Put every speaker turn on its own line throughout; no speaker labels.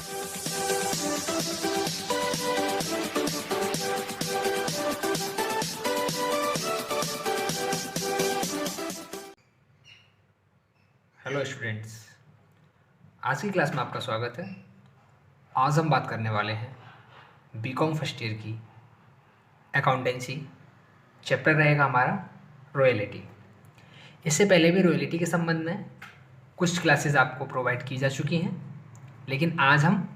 Hello students, आज की class में आपका स्वागत है। आज हम बात करने वाले हैं बीकॉम फर्स्ट ईयर की अकाउंटेंसी। चैप्टर रहेगा हमारा रॉयल्टी। इससे पहले भी रॉयल्टी के संबंध में कुछ क्लासेस आपको प्रोवाइड की जा चुकी हैं, लेकिन आज हम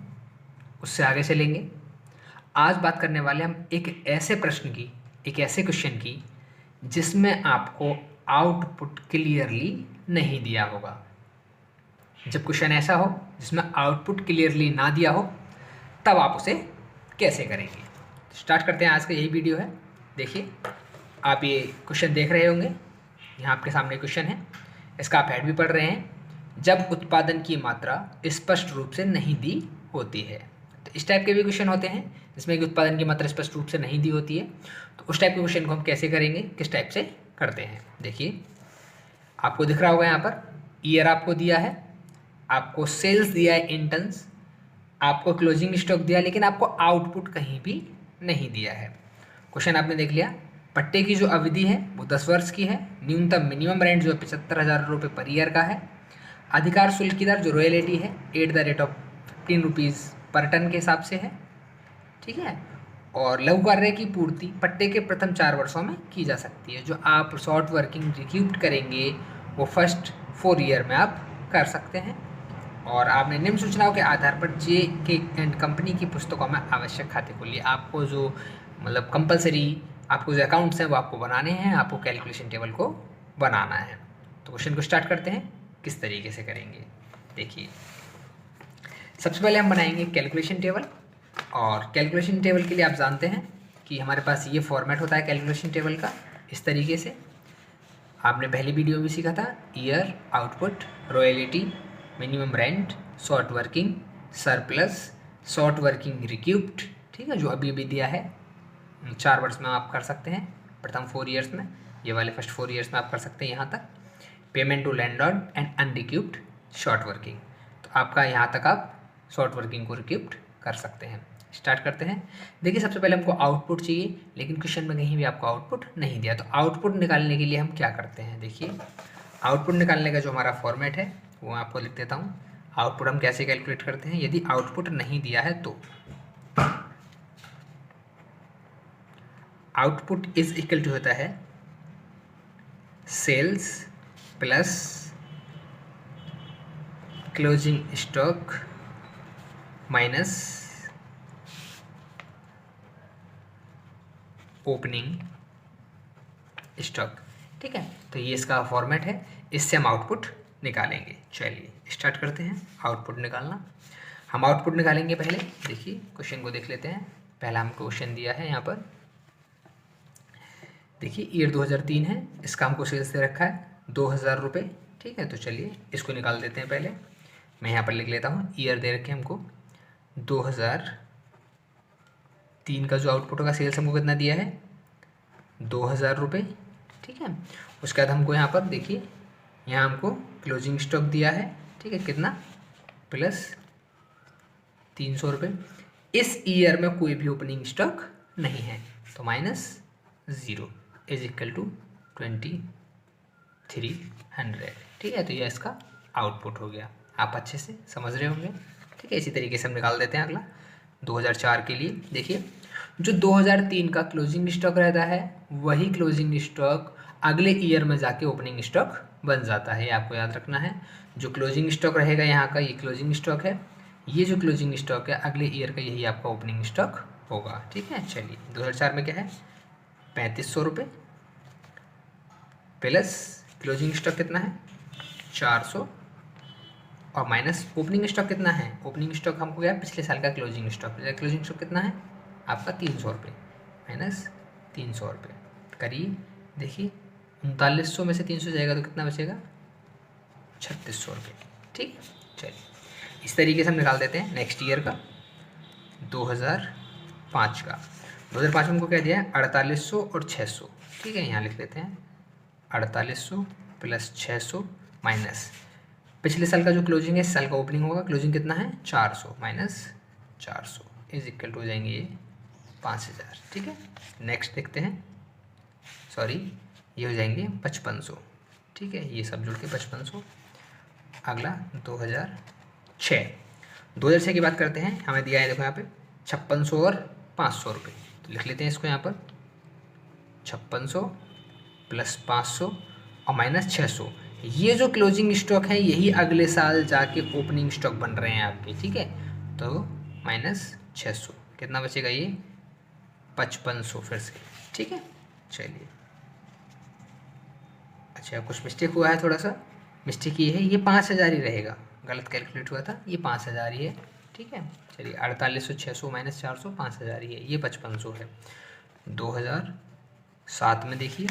उससे आगे चलेंगे। आज बात करने वाले हम एक ऐसे प्रश्न की, एक ऐसे क्वेश्चन की जिसमें आपको आउटपुट क्लियरली नहीं दिया होगा। जब क्वेश्चन ऐसा हो जिसमें आउटपुट क्लियरली ना दिया हो, तब आप उसे कैसे करेंगे। स्टार्ट करते हैं। आज का यही वीडियो है। देखिए, आप ये क्वेश्चन देख रहे होंगे, यहाँ आपके सामने क्वेश्चन है, इसका आप हेड भी पढ़ रहे हैं। जब उत्पादन की मात्रा स्पष्ट रूप से नहीं दी होती है, तो इस टाइप के भी क्वेश्चन होते हैं जिसमें कि उत्पादन की मात्रा स्पष्ट रूप से नहीं दी होती है। तो उस टाइप के क्वेश्चन को हम कैसे करेंगे, किस टाइप से करते हैं। देखिए, आपको दिख रहा होगा यहाँ पर ईयर आपको दिया है, आपको सेल्स दिया है इन टन्स, आपको क्लोजिंग स्टॉक दिया, लेकिन आपको आउटपुट कहीं भी नहीं दिया है। क्वेश्चन आपने देख लिया। पट्टे की जो अवधि है वो 10 वर्ष की है। न्यूनतम मिनिमम रेंट जो है 75,000 रुपये पर ईयर का है। अधिकार शुल्क की दर जो रॉयल्टी है ₹15 पर टन के हिसाब से है, ठीक है। और लघु कार्य की पूर्ति पट्टे के प्रथम 4 वर्षों में की जा सकती है। जो आप शॉर्ट वर्किंग रिक्यूप्ट करेंगे वो फर्स्ट 4 ईयर में आप कर सकते हैं। और आपने निम्न सूचनाओं के आधार पर जे के एंड कंपनी की पुस्तकों में आवश्यक खाते खोलिए। आपको जो मतलब कंपलसरी आपको जो अकाउंट्स हैं वो आपको बनाने हैं, आपको कैलकुलेशन टेबल को बनाना है। तो क्वेश्चन को स्टार्ट करते हैं, किस तरीके से करेंगे। देखिए, सबसे पहले हम बनाएंगे कैलकुलेशन टेबल। और कैलकुलेशन टेबल के लिए आप जानते हैं कि हमारे पास ये फॉर्मेट होता है कैलकुलेशन टेबल का, इस तरीके से। आपने पहली वीडियो भी सीखा था, year, output, royalty, minimum rent, short working, surplus, short working recouped, ठीक है, जो अभी अभी दिया है। 4 वर्ष में आप कर सकते हैं, प्रथम 4 ईयर्स में, ये वाले फर्स्ट 4 ईयर्स में आप कर सकते हैं यहाँ तक। Payment to landlord and unrecouped short working, तो आपका यहाँ तक आप शॉर्ट वर्किंग को रिक्यूप्ड कर सकते हैं। स्टार्ट करते हैं। देखिए, सबसे पहले हमको आउटपुट चाहिए, लेकिन क्वेश्चन में कहीं भी आपको आउटपुट नहीं दिया। तो आउटपुट निकालने के लिए हम क्या करते हैं। देखिए, आउटपुट निकालने का जो हमारा फॉर्मेट है वो मैं आपको लिख देता हूँ। आउटपुट हम कैसे कैलकुलेट करते हैं। यदि आउटपुट नहीं दिया है तो आउटपुट इज इक्वल टू होता है sales plus closing stock minus opening stock, ठीक है। तो ये इसका फॉर्मेट है, इससे हम आउटपुट निकालेंगे। चलिए स्टार्ट करते हैं आउटपुट निकालना। हम आउटपुट निकालेंगे पहले। देखिए, क्वेश्चन को देख लेते हैं। पहला हमको क्वेश्चन दिया है यहाँ पर। देखिए, ईयर 2003 है, इसका हमको सेल्स दे रखा है 2,000 रुपये, ठीक है। तो चलिए इसको निकाल देते हैं। पहले मैं यहाँ पर लिख लेता हूँ, ईयर दे रखे हमको 2003 का जो आउटपुट होगा, सेल्स हमको कितना दिया है 2,000 रुपये, ठीक है। उसके बाद हमको यहाँ पर देखिए, यहाँ हमको क्लोजिंग स्टॉक दिया है, ठीक है, कितना प्लस 300 रुपये। इस ईयर में कोई भी ओपनिंग स्टॉक नहीं है, तो -0 इज इक्वल टू 2300, ठीक है। तो ये इसका आउटपुट हो गया। आप अच्छे से समझ रहे होंगे, ठीक है। इसी तरीके से हम निकाल देते हैं अगला 2004 के लिए। देखिए, जो 2003 का क्लोजिंग स्टॉक रहता है वही क्लोजिंग स्टॉक अगले ईयर में जाके ओपनिंग स्टॉक बन जाता है, ये आपको याद रखना है। जो क्लोजिंग स्टॉक रहेगा यहाँ का, ये क्लोजिंग स्टॉक है, ये जो क्लोजिंग स्टॉक है अगले ईयर का, यही आपका ओपनिंग स्टॉक होगा, ठीक है। चलिए, 2004 में क्या है 3500 रुपये प्लस क्लोजिंग स्टॉक कितना है 400 और माइनस ओपनिंग स्टॉक कितना है। ओपनिंग स्टॉक हमको गया पिछले साल का क्लोजिंग स्टॉक, क्लोजिंग स्टॉक कितना है आपका 300 रुपये माइनस 300 रुपये करिए। देखिए, 3900 में से 300 जाएगा तो कितना बचेगा 3600 रुपये, ठीक। चलिए, इस तरीके से हम निकाल देते हैं नेक्स्ट ईयर का 2005 का। 2005 में हमको क्या दिया है 4800 और 600, ठीक है। यहाँ लिख लेते हैं 4800 प्लस 600 माइनस पिछले साल का जो क्लोजिंग है इस साल का ओपनिंग होगा, क्लोजिंग कितना है 400 माइनस 400 इज इक्वल टू हो जाएंगे ये 5000, ठीक है। नेक्स्ट देखते हैं, सॉरी ये हो जाएंगे 5500, ठीक है, ये सब जुड़ के 5500। अगला 2006 की बात करते हैं, हमें दिया है देखो यहाँ पे 5600 और 500 रुपये, तो लिख लेते हैं इसको यहाँ पर 5600 प्लस 500 और माइनस 600। ये जो क्लोजिंग स्टॉक है यही अगले साल जाके ओपनिंग स्टॉक बन रहे हैं आपके, ठीक है। तो माइनस 600 कितना बचेगा ये 5500 फिर से, ठीक है। चलिए, अच्छा कुछ मिस्टेक हुआ है, थोड़ा सा मिस्टेक ये है, ये 5000 ही रहेगा, गलत कैलकुलेट हुआ था, ये 5000 ही है, ठीक है। चलिए 4800 600 माइनस 400 5000 ही है, ये 5500 है। 2007 में देखिए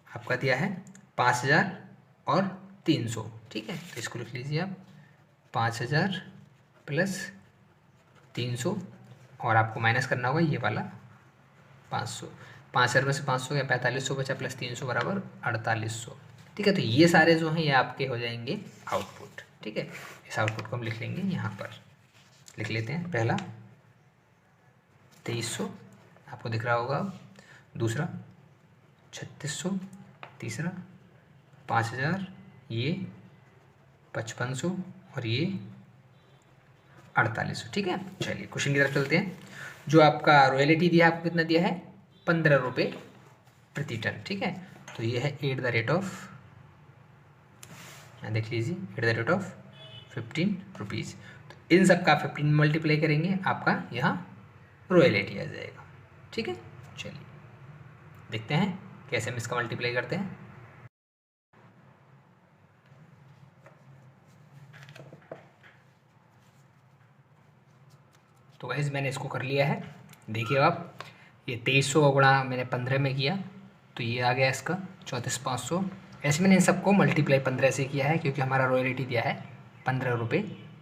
आपका दिया है 5000 और 300, ठीक है, तो इसको लिख लीजिए आप 5000 प्लस 300 और आपको माइनस करना होगा ये वाला 500। 5000 में से 500 गया 4500 बचा प्लस 300 बराबर 4800, ठीक है। तो ये सारे जो हैं ये आपके हो जाएंगे आउटपुट, ठीक है। इस आउटपुट को हम लिख लेंगे यहाँ पर, लिख लेते हैं। पहला 2300 आपको दिख रहा होगा, दूसरा 3600, तीसरा 5000, ये 5500 और ये 4800, ठीक है। चलिए क्वेश्चन की तरफ चलते हैं। जो आपका रॉयल्टी दिया है आपको कितना दिया है 15 रुपये प्रति टन, ठीक है। तो ये है एट द रेट ऑफ, देख लीजिए at the rate of 15 rupees. तो इन सब का 15 मल्टीप्लाई करेंगे आपका यहाँ रॉयल्टी आ जाएगा, ठीक है। चलिए देखते हैं कैसे हम इसका मल्टीप्लाई करते हैं। तो गाइस मैंने इसको कर लिया है, देखिए आप, ये 2300 गुणा मैंने 15 में किया तो ये आ गया इसका 34,500। ऐसे मैंने इन सबको मल्टीप्लाई 15 से किया है क्योंकि हमारा रॉयल्टी दिया है 15 रुपये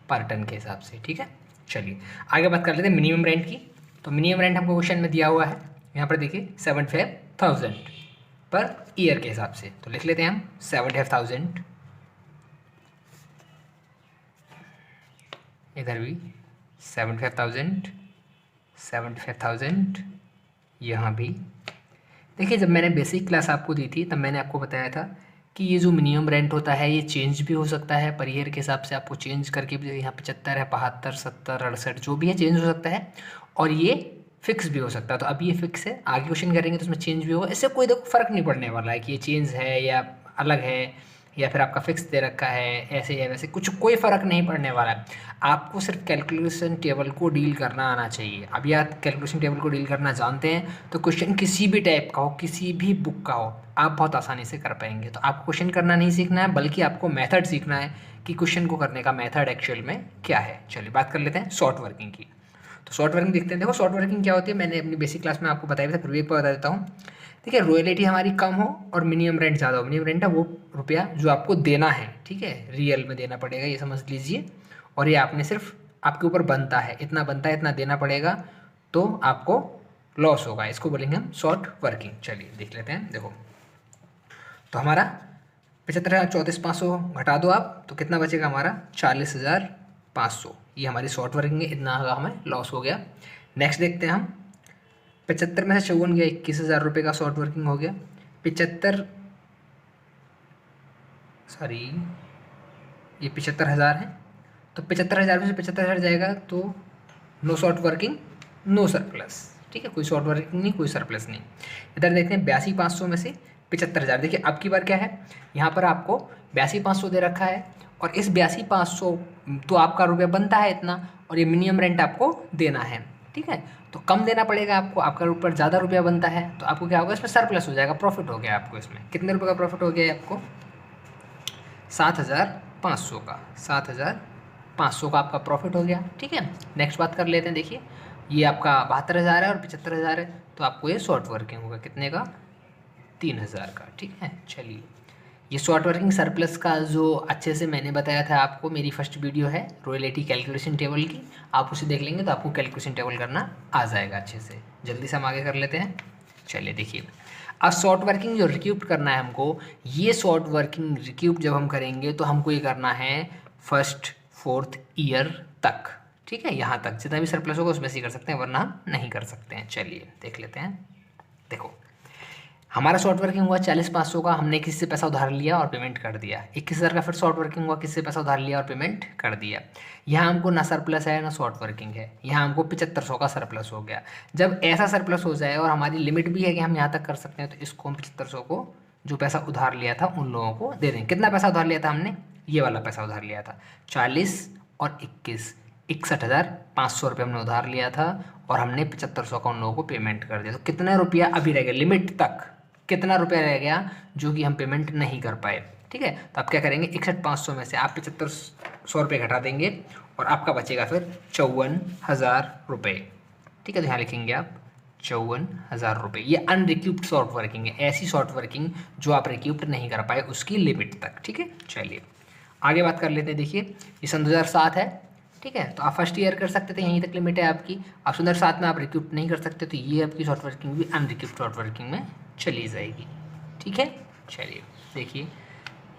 पर टन के हिसाब से, ठीक है। चलिए आगे बात कर लेते हैं मिनिमम रेंट की। तो मिनिमम रेंट हमको क्वेश्चन में दिया हुआ है, यहाँ पर देखिए 75,000 पर ईयर के हिसाब से, तो लिख लेते हैं हम 75,000, इधर भी 75,000 यहाँ भी। देखिए जब मैंने बेसिक क्लास आपको दी थी तब मैंने आपको बताया था कि ये जो मिनिमम रेंट होता है ये चेंज भी हो सकता है, पर ईयर के हिसाब से आपको चेंज करके भी, यहाँ 75 है 72 70 68 जो भी है चेंज हो सकता है, और ये फिक्स भी हो सकता है। तो अभी ये फिक्स है, आगे क्वेश्चन करेंगे तो उसमें चेंज भी होगा। इससे कोई देखो फ़र्क नहीं पड़ने वाला है कि ये चेंज है या अलग है या फिर आपका फिक्स दे रखा है ऐसे या वैसे, कुछ कोई फ़र्क नहीं पड़ने वाला है। आपको सिर्फ कैलकुलेशन टेबल को डील करना आना चाहिए। अभी आप कैलकुलेशन टेबल को डील करना जानते हैं तो क्वेश्चन किसी भी टाइप का हो, किसी भी बुक का हो, आप बहुत आसानी से कर पाएंगे। तो आपको क्वेश्चन करना नहीं सीखना है बल्कि आपको मेथड सीखना है कि क्वेश्चन को करने का मेथड एक्चुअल में क्या है। चलिए बात कर लेते हैं शॉर्ट वर्किंग की। तो शॉर्ट वर्किंग देखते हैं। देखो शॉर्ट वर्किंग क्या होती है, मैंने अपनी बेसिक क्लास में आपको बताया था, फिर भी एक बार बता देता हूँ। देखिए रॉयल्टी हमारी कम हो और मिनिमम रेंट ज़्यादा हो। मिनिमम रेंट है वो रुपया जो आपको देना है, ठीक है, रियल में देना पड़ेगा, ये समझ लीजिए। और ये आपने सिर्फ आपके ऊपर बनता है, इतना बनता है इतना देना पड़ेगा, तो आपको लॉस होगा, इसको बोलेंगे हम शॉर्ट वर्किंग। चलिए देख लेते हैं। देखो तो हमारा 75,34,500 घटा दो आप, तो कितना बचेगा हमारा 40,500। ये हमारी शॉर्ट वर्किंग है, इतना हमें लॉस हो गया। नेक्स्ट देखते हैं हम, 75 में से 54 गया 21,000 रुपये का शॉर्ट वर्किंग हो गया। 75,000 है, तो 75,000 में से 75,000 जाएगा तो no short working no surplus, ठीक है, कोई शॉर्ट वर्किंग नहीं कोई सरप्लस नहीं। इधर देखते हैं 82,500 में से 75,000। देखिए अब की बार क्या है, यहाँ पर आपको 82,500 दे रखा है और इस 82,500 तो आपका रुपया बनता है इतना, और ये मिनिमम रेंट आपको देना है, ठीक है। तो कम देना पड़ेगा आपको, आपका ऊपर ज़्यादा रुपया बनता है, तो आपको क्या होगा, इसमें सरप्लस हो जाएगा, प्रॉफिट हो गया आपको। इसमें कितने रुपये का प्रॉफिट हो गया आपको 7,500 का, 7,500 का आपका प्रॉफिट हो गया, ठीक है। नेक्स्ट बात कर लेते हैं। देखिए ये आपका 72,000 है और 75,000 है, तो आपको ये शॉर्ट वर्किंग होगा कितने का 3,000 का, ठीक है। चलिए ये शॉर्ट वर्किंग सरप्लस का जो अच्छे से मैंने बताया था आपको, मेरी फर्स्ट वीडियो है रॉयल्टी कैलकुलेशन टेबल की, आप उसे देख लेंगे तो आपको कैलकुलेशन टेबल करना आ जाएगा अच्छे से। जल्दी से हम आगे कर लेते हैं। चलिए देखिए अब शॉर्ट वर्किंग जो रिक्यूप करना है हमको, ये शॉर्ट वर्किंग रिक्यूप जब हम करेंगे तो हमको ये करना है 1st 4th ईयर तक, ठीक है, यहाँ तक जितना भी सरप्लस होगा उसमें से ही कर सकते हैं, वरना हम नहीं कर सकते हैं। चलिए देख लेते हैं। देखो हमारा शॉर्ट वर्किंग हुआ 40,500 का, हमने किसी से पैसा उधार लिया और पेमेंट कर दिया। 21,000 का फिर शॉर्ट वर्किंग हुआ, किसी से पैसा उधार लिया और पेमेंट कर दिया। यहाँ हमको ना सरप्लस है ना शॉर्ट वर्किंग है, यहाँ हमको 7500 का सरप्लस हो गया। जब ऐसा सरप्लस हो जाए और हमारी लिमिट भी है कि हम यहाँ तक कर सकते हैं, तो इसको हम 7500 को जो पैसा उधार लिया था उन लोगों को दे देंगे। कितना पैसा उधार लिया था हमने, ये वाला पैसा उधार लिया था 40 और 21, 61,500 रुपये हमने उधार लिया था और हमने 7500 का उन लोगों को पेमेंट कर दिया। तो कितना रुपया अभी रह गया लिमिट तक, कितना रुपया रह गया जो कि हम पेमेंट नहीं कर पाए, ठीक है। तो आप क्या करेंगे, 61,500 में से आप 7500 रुपये घटा देंगे और आपका बचेगा फिर 54,000 रुपये, ठीक है। तो यहाँ लिखेंगे आप 54,000 रुपये। ये अनरिक्यूप्ड शॉर्ट वर्किंग है, ऐसी शॉर्ट वर्किंग जो आप रिक्यूप्ड नहीं कर पाए उसकी लिमिट तक, ठीक है। चलिए आगे बात कर लेते हैं। देखिए ये सन 2007 है, ठीक है। तो आप फर्स्ट ईयर कर सकते थे, यहीं तक लिमिट है आपकी। अब सन 2007 में आप रिक्यूप्ड नहीं कर सकते, तो ये आपकी शॉर्ट वर्किंग भी अनरिक्यूप्ड शॉर्ट वर्किंग में चली जाएगी, ठीक है। चलिए देखिए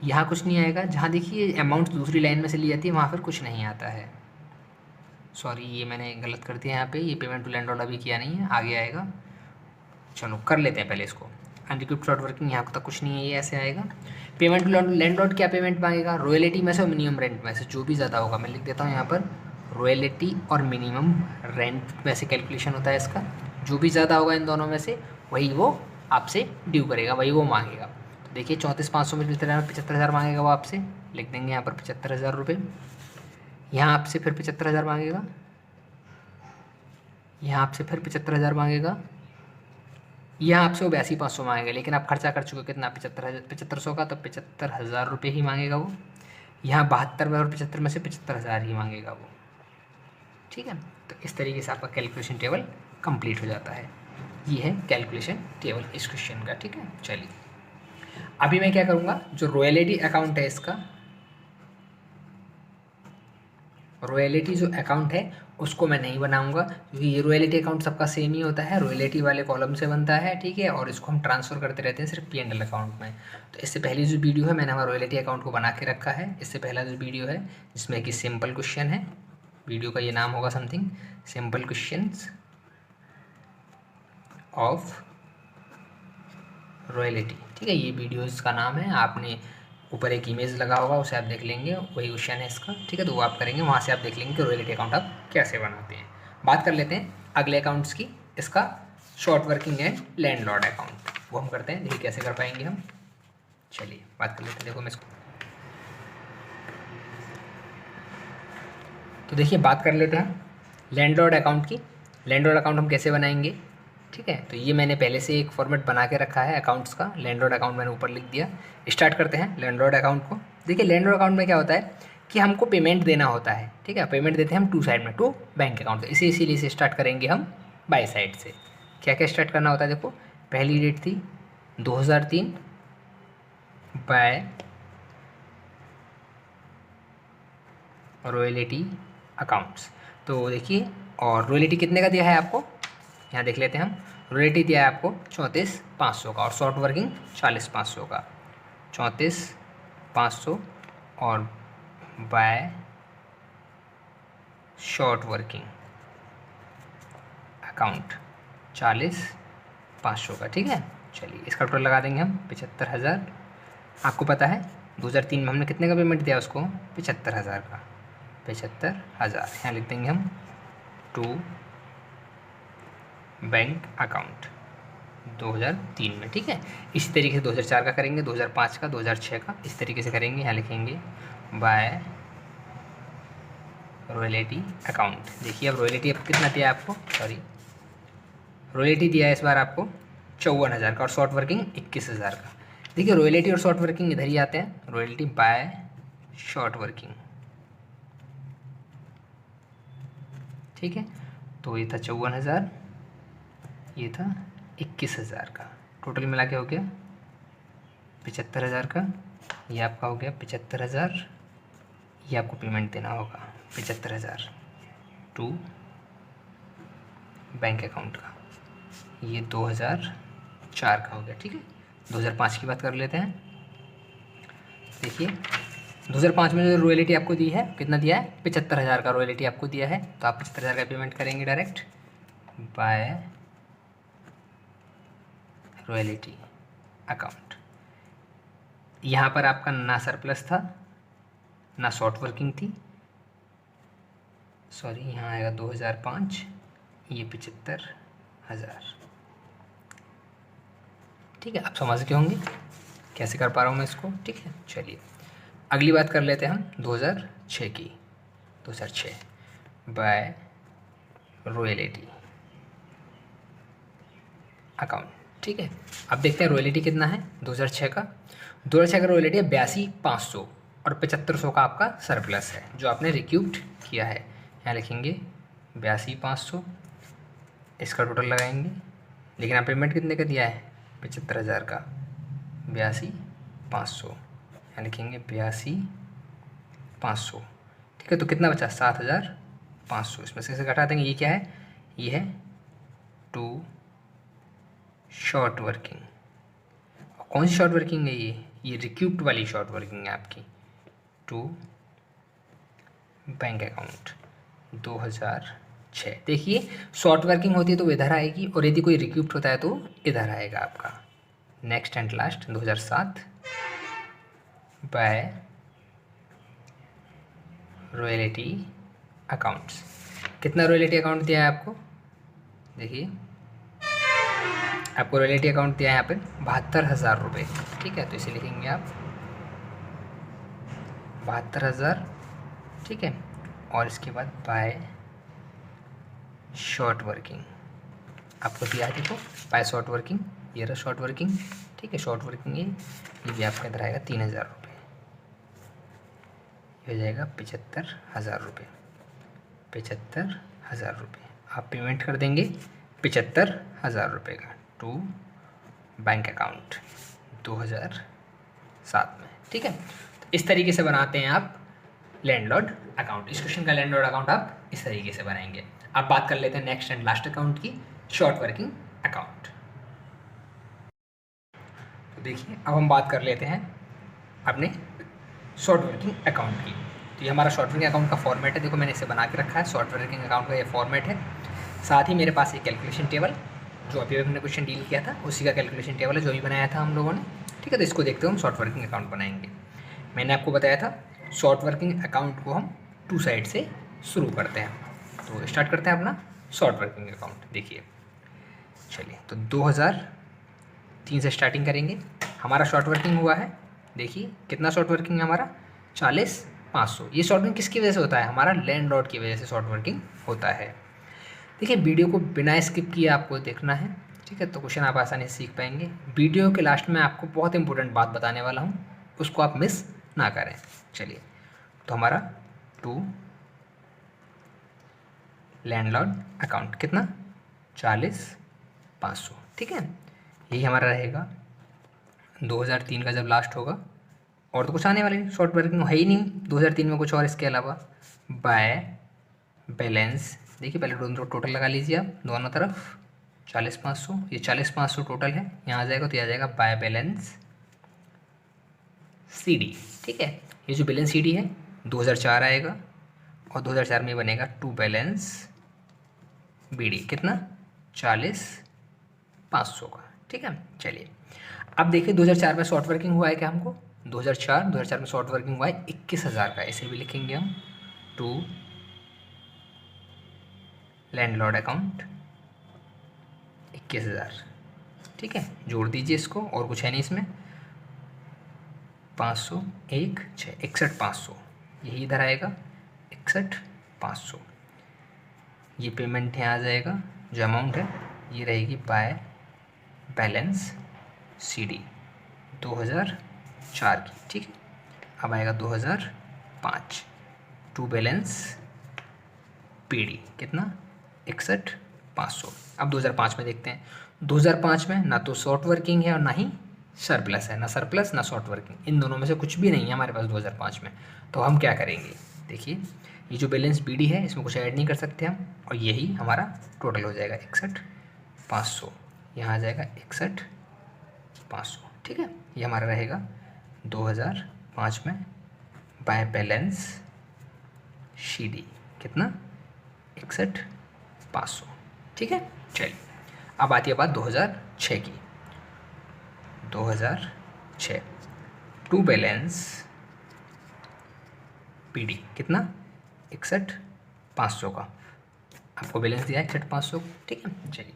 यहाँ कुछ नहीं आएगा, जहाँ देखिए अमाउंट दूसरी लाइन में से ली जाती है वहाँ फिर कुछ नहीं आता है। सॉरी ये मैंने गलत कर दिया यहाँ पे, ये पेमेंट टू लैंडलॉर्ड अभी किया नहीं है, आगे आएगा। चलो कर लेते हैं पहले इसको। अनरिक्यूप्ड शॉर्ट वर्किंग यहाँ तक कुछ नहीं है, ये ऐसे आएगा। पेमेंट टू लैंडलॉर्ड क्या पेमेंट मांगेगा, रॉयल्टी में से और मिनिमम रेंट में से जो भी ज़्यादा होगा, मैं लिख देता हूँ यहाँ पर रॉयल्टी और मिनिमम रेंट में से कैलकुलेशन होता है इसका। जो भी ज़्यादा होगा इन दोनों में से वही वो आपसे ड्यू करेगा, वही वो मांगेगा। तो देखिए 34,500 में 75,000 मांगेगा वो आपसे, लिख देंगे यहाँ पर 75,000 रुपये। यहाँ आपसे फिर 75,000 मांगेगा, यहाँ आपसे फिर 75,000 मांगेगा, यहाँ आपसे वो 82,500 मांगेगा, लेकिन आप खर्चा कर चुके कितना 75,000 का, तो 75,000 रुपये ही मांगेगा वो। यहाँ 72 में और 75 में से 75,000 ही मांगेगा वो, ठीक है। तो इस तरीके से आपका कैलकुलेशन टेबल कंप्लीट हो जाता है। ये है कैलकुलेशन टेबल इस क्वेश्चन का, ठीक है। चलिए अभी मैं क्या करूँगा, जो रॉयल्टी अकाउंट है इसका, रॉयल्टी जो अकाउंट है उसको मैं नहीं बनाऊंगा, क्योंकि ये रॉयल्टी अकाउंट सबका सेम ही होता है, रॉयल्टी वाले कॉलम से बनता है, ठीक है। और इसको हम ट्रांसफ़र करते रहते हैं सिर्फ P&L अकाउंट में। तो इससे पहली जो वीडियो है मैंने हमारा रॉयल्टी अकाउंट को बना के रखा है। इससे पहला जो वीडियो है जिसमें कि सिंपल क्वेश्चन है, वीडियो का ये नाम होगा something simple questions of royalty, ठीक है। ये वीडियो इसका नाम है, आपने ऊपर एक इमेज लगा होगा उसे आप देख लेंगे, वही क्वेश्चन है इसका, ठीक है। तो वो आप करेंगे, वहाँ से आप देख लेंगे कि रॉयल्टी अकाउंट आप कैसे बनाते हैं। बात कर लेते हैं अगले अकाउंट्स की, इसका short working and landlord account, वो हम करते हैं। देखिए कैसे कर पाएंगे हम, चलिए बात कर लेते हैं। देखो मैं इसको, तो देखिए बात कर लेते हैं लैंडलॉर्ड अकाउंट की। लैंडलॉर्ड अकाउंट हम कैसे बनाएंगे, ठीक है। तो ये मैंने पहले से एक फॉर्मेट बना के रखा है अकाउंट्स का, लैंडलॉर्ड अकाउंट मैंने ऊपर लिख दिया। स्टार्ट करते हैं लैंडलॉर्ड अकाउंट को। देखिए लैंडलॉर्ड अकाउंट में क्या होता है कि हमको पेमेंट देना होता है, ठीक है। पेमेंट देते हैं हम टू साइड में, टू बैंक अकाउंट। इसीलिए से स्टार्ट करेंगे हम बाई साइड से। क्या क्या स्टार्ट करना होता है, देखो पहली डेट थी 2003 बाय रॉयल्टी अकाउंट्स। तो देखिए, और रॉयल्टी कितने का दिया है आपको, यहाँ देख लेते हैं हम। रॉयल्टी दिया है आपको 34,500 का और शॉर्ट वर्किंग 40,500 का। 34,500 और बाय शॉर्ट वर्किंग अकाउंट 40,500 का, ठीक है। चलिए इसका टोटल लगा देंगे हम 75,000। आपको पता है 2003 में हमने कितने का पेमेंट दिया उसको, 75,000 का। 75,000 यहाँ लिख देंगे हम टू बैंक अकाउंट 2003 में, ठीक है। इसी तरीके से 2004 का करेंगे, 2005 का, 2006 का, इस तरीके से करेंगे। यहाँ लिखेंगे बाय रॉयल्टी अकाउंट। देखिए अब रॉयल्टी अब कितना दिया आपको, सॉरी रॉयल्टी दिया है इस बार आपको 54,000 का और शॉर्ट वर्किंग 21,000 का। देखिए रॉयल्टी और शॉर्ट वर्किंग इधर ही आते हैं, रॉयल्टी बाय शॉर्ट वर्किंग, ठीक है। तो ये था 54,000, ये था 21,000 का, टोटल मिला के हो गया 75,000 का। ये आपका हो गया 75,000, ये आपको पेमेंट देना होगा 75,000 टू बैंक अकाउंट का। ये 2,000 4 का हो गया। ठीक है, 2005 की बात कर लेते हैं। देखिए 2005 में जो रॉयल्टी आपको दी है कितना दिया है, 75,000 का रॉयल्टी आपको दिया है, तो आप 75,000 का पेमेंट करेंगे डायरेक्ट बाय रॉयल्टी अकाउंट। यहाँ पर आपका ना सरप्लस था ना शॉर्ट वर्किंग थी, सॉरी यहाँ आएगा 2005, ये 75,000। ठीक है, आप समझ गए होंगे कैसे कर पा रहा हूँ मैं इसको। ठीक है, चलिए अगली बात कर लेते हैं हम 2006 की। 2006 बाय रॉयल्टी अकाउंट। ठीक है, अब देखते हैं रॉयल्टी कितना है 2006 का। 2006 का रॉयल्टी है 82,500 और 7500 का आपका सरप्लस है जो आपने रिक्यूप्ड किया है। यहाँ लिखेंगे 82,500, इसका टोटल लगाएंगे, लेकिन आप पेमेंट कितने का दिया है 75,000 का, 82,500, यहाँ लिखेंगे 82,500। ठीक है, तो कितना बचा 7,500, इसमें से घटा देंगे। ये क्या है, ये है टू शॉर्ट वर्किंग। कौन सी शॉर्ट वर्किंग है ये रिक्यूप्ड वाली शॉर्ट वर्किंग है आपकी, टू बैंक अकाउंट 2006। देखिए शॉर्ट वर्किंग होती है तो इधर आएगी, और यदि कोई रिक्यूप्ड होता है तो इधर आएगा आपका। Next and last 2007 by royalty accounts. कितना रॉयल्टी अकाउंट दिया है आपको, देखिए आपको रॉयल्टी अकाउंट दिया है यहाँ पे 72,000 रुपये। ठीक है, तो इसे लिखेंगे आप 72,000। ठीक है, और इसके बाद बाय शॉर्ट वर्किंग आपको दिया है, देखो बाय शॉर्ट वर्किंग, ये रहा शॉर्ट वर्किंग। ठीक है, शॉर्ट वर्किंग ये भी आपका इधर आएगा 3,000 रुपये, ये हो जाएगा 75,000 रुपये। 75,000 रुपये आप पेमेंट कर देंगे 75,000 रुपये का टू बैंक अकाउंट 2007 में। ठीक है, तो इस तरीके से बनाते हैं आप लैंडलॉर्ड अकाउंट। इस क्वेश्चन का लैंडलॉर्ड अकाउंट आप इस तरीके से बनाएंगे। अब बात कर लेते हैं नेक्स्ट एंड लास्ट अकाउंट की, शॉर्ट वर्किंग अकाउंट। तो देखिए अब हम बात कर लेते हैं अपने शॉर्ट वर्किंग अकाउंट की। तो ये हमारा शॉर्ट वर्किंग अकाउंट का फॉर्मेट है, देखो मैंने इसे बना के रखा है, शॉर्ट वर्किंग अकाउंट का ये फॉर्मेट है। साथ ही मेरे पास एक कैलकुलेशन टेबल जो अभी हमने क्वेश्चन डील किया था उसी का कैलकुलेशन टेबल है जो भी बनाया था हम लोगों ने। ठीक है, तो इसको देखते हुए हम शॉर्ट वर्किंग अकाउंट बनाएंगे। मैंने आपको बताया था शॉर्ट वर्किंग अकाउंट को हम टू साइड से शुरू करते हैं, तो स्टार्ट करते हैं अपना शॉर्ट वर्किंग अकाउंट। देखिए चलिए, तो 2003 से स्टार्टिंग करेंगे। हमारा शॉर्ट वर्किंग हुआ है, देखिए कितना शॉर्ट वर्किंग है हमारा 40,500। ये शॉर्ट वर्किंग किसकी वजह से होता है, हमारा लैंडलॉर्ड की वजह से शॉर्ट वर्किंग होता है। देखिए वीडियो को बिना स्किप किए आपको देखना है। ठीक है, तो क्वेश्चन आप आसानी से सीख पाएंगे। वीडियो के लास्ट में आपको बहुत इंपॉर्टेंट बात बताने वाला हूँ, उसको आप मिस ना करें। चलिए, तो हमारा टू लैंडलॉर्ड अकाउंट कितना 40,500। ठीक है, यही हमारा रहेगा 2003 का जब लास्ट होगा। और तो कुछ आने वाले शॉर्ट वर्किंग है ही नहीं 2003 में कुछ और इसके अलावा। बाय बैलेंस, देखिए पहले दोनों टोटल लगा लीजिए आप दोनों तरफ, 40,500, ये 40,500 टोटल है, यहाँ आ जाएगा तो ये आ जाएगा बाय बैलेंस CD। ठीक है, ये जो बैलेंस CD है 2004 आएगा, और 2004 में बनेगा टू बैलेंस BD कितना 40,500 का। ठीक है, चलिए अब देखिए 2004 में शॉर्ट वर्किंग हुआ है क्या हमको, 2004 में शॉर्ट वर्किंग हुआ है 21,000 का, इसे भी लिखेंगे हम टू लैंडलॉर्ड अकाउंट 21,000। ठीक है, जोड़ दीजिए इसको, और कुछ है नहीं इसमें, 500 1 6 61,500, यही इधर आएगा 61,500। ये पेमेंट यहाँ आ जाएगा, जो अमाउंट है ये रहेगी बाय बैलेंस CD 2004 की। ठीक है, अब आएगा 2005 टू बैलेंस PD कितना 61,500। अब 2005 में देखते हैं। 2005 में ना तो शॉर्ट वर्किंग है और ना ही सरप्लस है, ना सरप्लस ना शॉर्ट वर्किंग, इन दोनों में से कुछ भी नहीं है हमारे पास 2005 में। तो हम क्या करेंगे, देखिए ये जो बैलेंस BD है इसमें कुछ ऐड नहीं कर सकते हम, और यही हमारा टोटल हो जाएगा 61,500, यहाँ आ जाएगा 500, ठीक है। ये हमारा रहेगा 2005 में बाय बैलेंस शीडी कितना 61,500, ठीक है। चलिए अब आती है बात 2006 की। 2006 टू बैलेंस पीडी कितना 61,500 का आपको बैलेंस दिया है 61,500, ठीक है। चलिए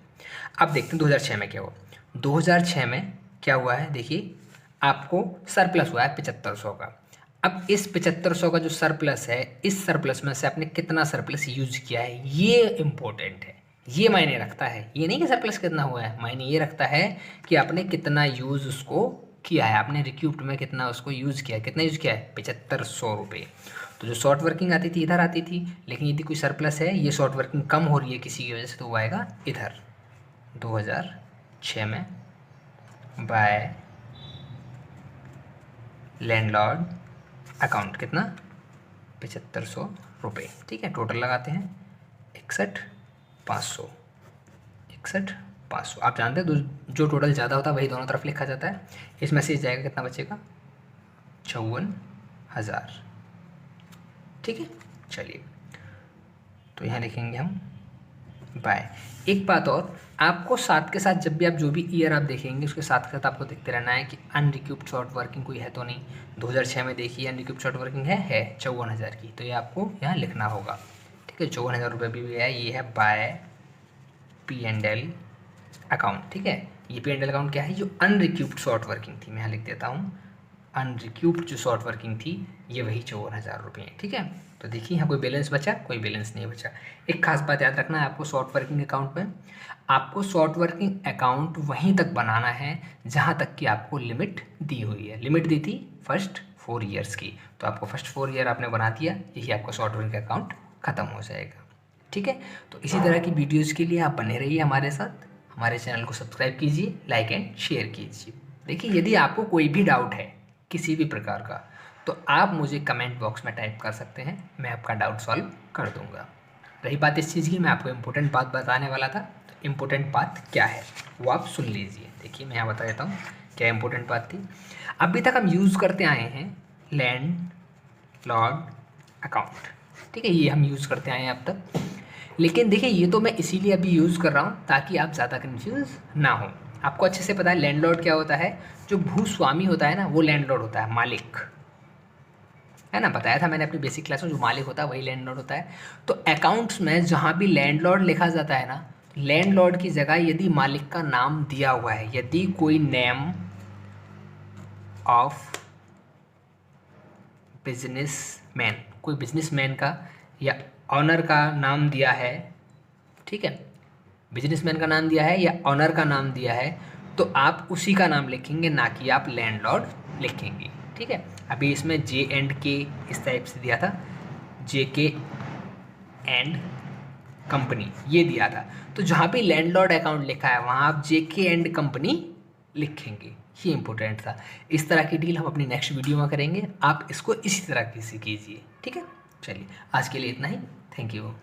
अब देखते हैं 2006 में क्या हुआ। 2006 में क्या हुआ है, देखिए आपको सरप्लस हुआ है 7500 का। अब इस 7500 का जो सरप्लस है, इस सरप्लस में से आपने कितना सरप्लस यूज किया है, ये इम्पोर्टेंट है, ये मायने रखता है। ये नहीं कि सरप्लस कितना हुआ है, मायने ये रखता है कि आपने कितना यूज़ उसको किया है, आपने रिक्यूप्ड में कितना उसको यूज़ किया है। कितना यूज़ किया है 7500 रुपये। तो जो शॉर्ट वर्किंग आती थी इधर आती थी, लेकिन यदि कोई सरप्लस है, ये शॉर्ट वर्किंग कम हो रही है किसी की वजह से, तो वो आएगा इधर 2006 में बाय लैंडलॉर्ड अकाउंट कितना 7500 रुपये, ठीक है। टोटल लगाते हैं 61,500, 61,500। आप जानते हैं जो टोटल ज़्यादा होता है वही दोनों तरफ लिखा जाता है। इसमें से जाएगा कितना बचेगा 54,000, ठीक है। चलिए तो यहाँ लिखेंगे हम बाय। एक बात और, आपको साथ के साथ जब भी आप जो भी ईयर आप देखेंगे उसके साथ साथ आपको देखते रहना है कि अनरिक्यूप्ड शॉर्ट वर्किंग कोई है तो नहीं। 2006 में देखिए अनरिक्यूप्ड शॉर्ट वर्किंग है 54,000 की, तो ये आपको यहाँ लिखना होगा, ठीक है। 54,000 रुपये भी है, ये है बाय P&L अकाउंट, ठीक है। ये P&L अकाउंट क्या है, जो अनरिक्यूप्ड शॉर्ट वर्किंग थी, मैं यहाँ लिख देता हूँ अनरिक्यूप्ड जो शॉर्ट वर्किंग थी ये वही 54,000 रुपये हैं, ठीक है। तो देखिए यहाँ कोई बैलेंस बचा, कोई बैलेंस नहीं बचा। एक खास बात याद रखना है आपको शॉर्ट वर्किंग अकाउंट में, आपको शॉर्ट वर्किंग अकाउंट वहीं तक बनाना है जहाँ तक कि आपको लिमिट दी हुई है। लिमिट दी थी फर्स्ट 4 ईयर्स की, तो आपको फर्स्ट 4 ईयर आपने बना दिया, यही आपका शॉर्ट वर्किंग अकाउंट ख़त्म हो जाएगा, ठीक है। तो इसी तरह की वीडियोज़ के लिए आप बने रहिए हमारे साथ, हमारे चैनल को सब्सक्राइब कीजिए, लाइक एंड शेयर कीजिए। देखिए यदि आपको कोई भी डाउट है किसी भी प्रकार का, तो आप मुझे कमेंट बॉक्स में टाइप कर सकते हैं, मैं आपका डाउट सॉल्व कर दूंगा। रही बात इस चीज़ की, मैं आपको इम्पोर्टेंट बात बताने वाला था, तो इम्पोर्टेंट बात क्या है वो आप सुन लीजिए। देखिए मैं यहाँ बता देता हूँ क्या इम्पोर्टेंट बात थी। अभी तक हम यूज़ करते आए हैं लैंडलॉर्ड अकाउंट, ठीक है, ये हम यूज़ करते आए हैं अब तक। लेकिन देखिए ये तो मैं इसीलिए अभी यूज़ कर रहा हूँ ताकि आप ज़्यादा कन्फ्यूज़ ना हो। आपको अच्छे से पता है लैंडलॉर्ड क्या होता है, जो भूस्वामी होता है ना वो लैंडलॉर्ड होता है, मालिक है ना, बताया था मैंने अपनी बेसिक क्लास में, जो मालिक होता है वही लैंडलॉर्ड होता है। तो अकाउंट्स में जहाँ भी लैंडलॉर्ड लिखा जाता है ना, लैंडलॉर्ड की जगह यदि मालिक का नाम दिया हुआ है, यदि कोई नेम ऑफ बिजनेसमैन, कोई बिजनेसमैन का या ऑनर का नाम दिया है, ठीक है, बिजनेसमैन का नाम दिया है या ऑनर का नाम दिया है, तो आप उसी का नाम लिखेंगे, ना कि आप लैंडलॉर्ड लिखेंगे, ठीक है। अभी इसमें J&K इस टाइप से दिया था, JK एंड कंपनी ये दिया था, तो जहाँ भी लैंडलॉर्ड अकाउंट लिखा है वहाँ आप JK एंड कंपनी लिखेंगे, ये इंपॉर्टेंट था। इस तरह की डील हम अपनी नेक्स्ट वीडियो में करेंगे, आप इसको इसी तरह की कीजिए, ठीक है। चलिए आज के लिए इतना ही, थैंक यू।